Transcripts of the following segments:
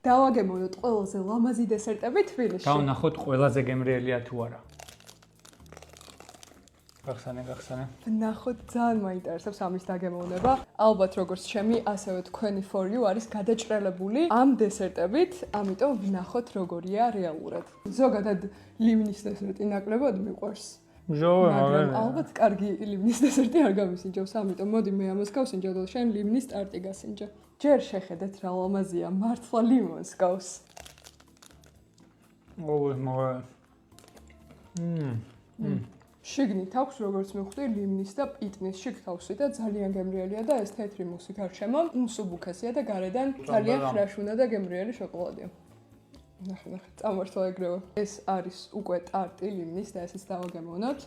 დავაგემოვნოთ ყველაზე ლამაზი დესერტები თბილისში. დავნახოთ ყველაზე გემრიელია თუ არა. გახსენე. ვნახოთ, ძალიან მაინტერესებს ამის დაგემოვნება. ალბათ როგორც ჩემი, ასევე თქვენი for you არის გადაჭრელებული ამ დესერტებით, ამიტომ ვნახოთ როგორია რეალურად. ზოგადად ლიმნის დესერტი ნაკლებად მიყვარს. მაგრამ ალბათ კარგი ლიმნის დესერტი არ გამისინჯავს, ამიტომ მოდი მე ამას გავსინჯავ და შენ ლიმნის ტარტი გასინჯა. ჯერ შეხედეთ რა ლამაზია, მართლა ლიმონს გავს. შიგნით აქვს როგორც მივხვდი ლიმნის და პიტნის შიგთავსი და ძალიან გემრიელია და ეს თეთრი მუსი გარშემო უმსუბუქესია და გარედან ძალიან ხრაშუნა და გემრიელი შოკოლადია. ნახე, წამართვა ეგრევე. ეს არის უკვე ტარტი ლიმნის და ესეც დავაგემოვნოთ.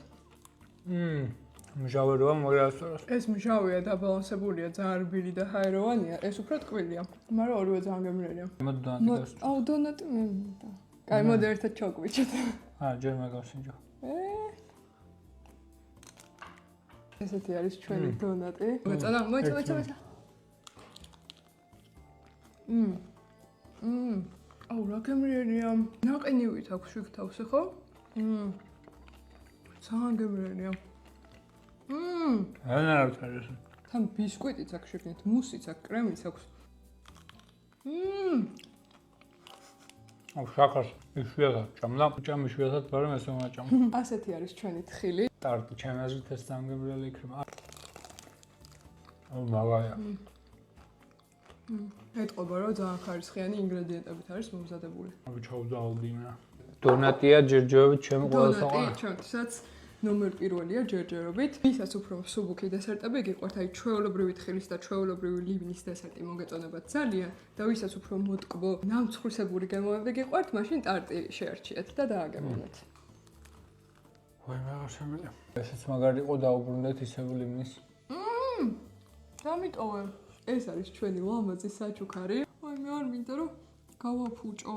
მჟავე როა მოგეასწოროს. ეს მჟავეა დაბალანსებულია, ძალიან რბილი და ჰაეროვანია, ეს უფრო ტკბილია. მაგრამ ორივე ძალიან გემრიელია. მოდი დონატი. აუ დონატი მე. კაი, მოდი ერთად ჩავკვიჩოთ. ჯერ მაგავსინჯო. ესეთი არის ჩვენი დონატი. მოიცა. აუ რა გემრიელია. ნაყინივით აქვს შიგთავსი, ხო? ძალიან გემრიელია. არა არის. თან ბისკვიტიც აქვს შეგნით, მუსიც აქვს, კრემიც აქვს. აუ შაქარს იშვიათად ჭამდა, ჭამი იშვიათად, მაგრამ ესე უნდა ჭამ. ასეთი არის ჩვენი თხილი. ტარტი ჩემი აზრით ეს ძალიან გემრიელი იქნება. აუ მაგარია. ეტყობა რომ ძალიან ხარისხიანი ინგრედიენტებით არის მომზადებული. ჩავდაალდინა. დონატია ჯერჯერობით ჩემი ყველაზე დონატი ჩვენთვისაც ნომერ პირველია ჯერჯერობით. ვისაც უფრო მსუბუქი დესერტები გიყვართ, აი ჩვეულებრივი თხილის და ჩვეულებრივი ლიმნის დესერტი მოგეწონებათ ძალიან და ვისაც უფრო მოტკბო, ნამცხრისებური გემოვები გიყვართ, მაშინ ტარტი შეარჩიეთ და დააგემოვნოთ. მაგარ შემიძლია. ესეც მაგარი იყო დაუბრუნდეთ ისევ ლიმნის. დამიტოვე. ეს არის ჩვენი ლამაზი საჩუქარი. აი მე არ მინდა რომ გავაფუჭო.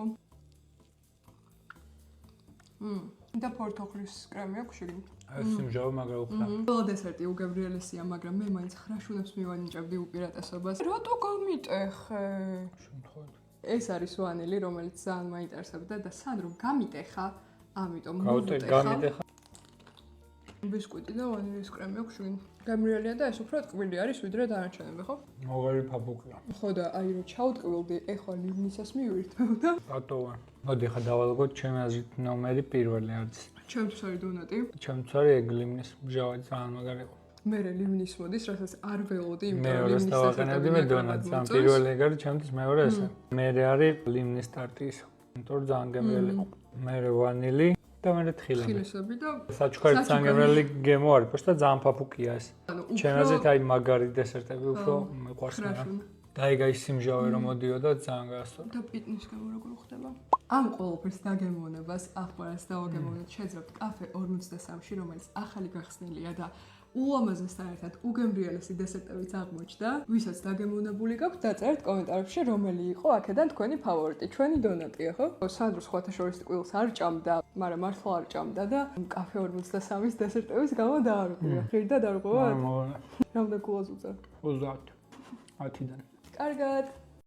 და პორტოხლის კრემი აქვს შეგნით. ეს მჟავე მაგრამ უხდა. ყველა დესერტი უგემრიელესია, მაგრამ მე მაინც ხრაშუნებს მივანიჭებდი უპირატესობას. რატო გამიტეხე? შემთხვევით. ეს არის ვანილი, რომელიც ძალიან მაინტერესებდა და სად რომ გამიტეხა, ამიტომ გამიტეხა. ბისკვიტი და ვანილის კრემი აქვს შეგნით. გემრიელია და ეს უფრო ტკბილი არის ვიდრე დანარჩენები, ხო? მაგარი ფაფუკია. ხო და აი რომ ჩავტკბილდი, ეხლა ლიმნისას მივირთმევ და ბატონო. მოდი ხა დავალგოთ ჩემი აზრით ნომერი პირველი არის. ჩემთვის არის დონატი. ჩემთვის არის ეგ ლიმნის მჟავე ძალიან მაგარი იყო. მე ლიმნის მოდის, რასაც არ ველოდი, იმიტომ რომ ლიმნის დავაყენებდი მე დონატს. ამ პირველი ეგ არის ჩემთვის მეორე ესე. მე არის ლიმნის ტარტი ისო. იმიტომ რომ ძალიან გემრიელი იყო. მე ვანილი და მე თხილები. თხილისები და საჩუქარი ძალიან გემრიელი გემო არის, просто ძალიან ფაფუკია ეს. ჩემი აზრით აი მაგარი დესერტები უფრო მიყვარს მე. დაიგაი სიმჟავე რომ მოდიოდა ძალიან გაასწორა. და პიტნის გემო როგორ ხდება? ამ ყველაფერს დაგემოვნებას ახმარას დავაგემოვნოთ შეძლებთ კაფე 53-ში, რომელიც ახალი გახსნილია და ულამაზესთან ერთად უგემრიელესი დესერტებიც აღმოჩნდა. ვისაც დაგემოვნებული გაქვთ, დაწერთ კომენტარებში, რომელი იყო აქედან თქვენი ფავორიტი. ჩვენი დონატია, ხო? სანდრო სხვათა შორის ტკბილს არ ჭამდა, მაგრამ მართლა არ ჭამდა და კაფე 53-ის დესერტების გამო დაარღვია. ხირდა დაარღვევა? არა. რამდენ კულას უწევ? 30. 10-დან. კარგად.